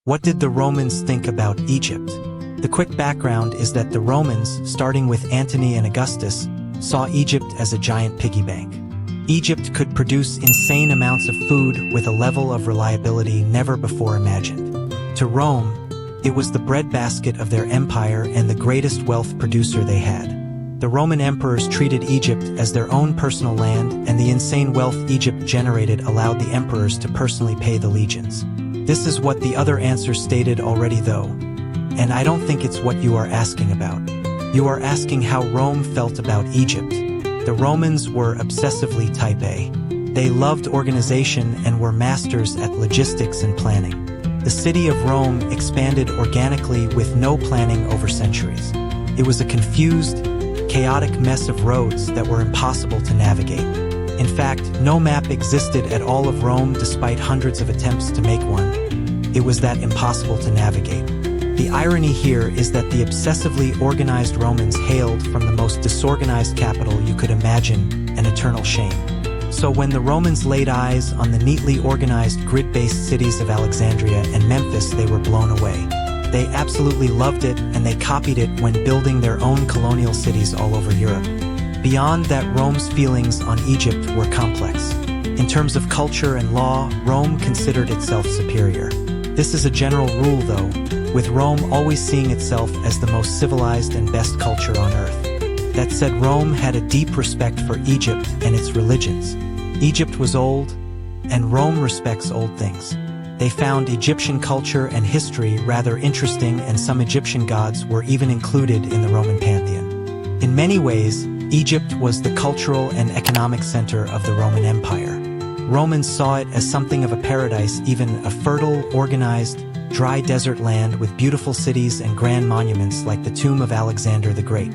What did the Romans think about Egypt? The quick background is that the Romans, starting with Antony and Augustus, saw Egypt as a giant piggy bank. Egypt could produce insane amounts of food with a level of reliability never before imagined. To Rome, it was the breadbasket of their empire and the greatest wealth producer they had. The Roman emperors treated Egypt as their own personal land, and the insane wealth Egypt generated allowed the emperors to personally pay the legions. This is what the other answer stated already though. And I don't think it's what you are asking about. You are asking how Rome felt about Egypt. The Romans were obsessively type A. They loved organization and were masters at logistics and planning. The city of Rome expanded organically with no planning over centuries. It was a confused, chaotic mess of roads that were impossible to navigate. In fact, no map existed at all of Rome despite hundreds of attempts to make one. It was that impossible to navigate. The irony here is that the obsessively organized Romans hailed from the most disorganized capital you could imagine, an eternal shame. So when the Romans laid eyes on the neatly organized grid-based cities of Alexandria and Memphis, they were blown away. They absolutely loved it, and they copied it when building their own colonial cities all over Europe. Beyond that, Rome's feelings on Egypt were complex. In terms of culture and law, Rome considered itself superior. This is a general rule though, with Rome always seeing itself as the most civilized and best culture on earth. That said, Rome had a deep respect for Egypt and its religions. Egypt was old, and Rome respects old things. They found Egyptian culture and history rather interesting, and some Egyptian gods were even included in the Roman pantheon. In many ways, Egypt was the cultural and economic center of the Roman Empire. Romans saw it as something of a paradise, even a fertile, organized, dry desert land with beautiful cities and grand monuments like the tomb of Alexander the Great.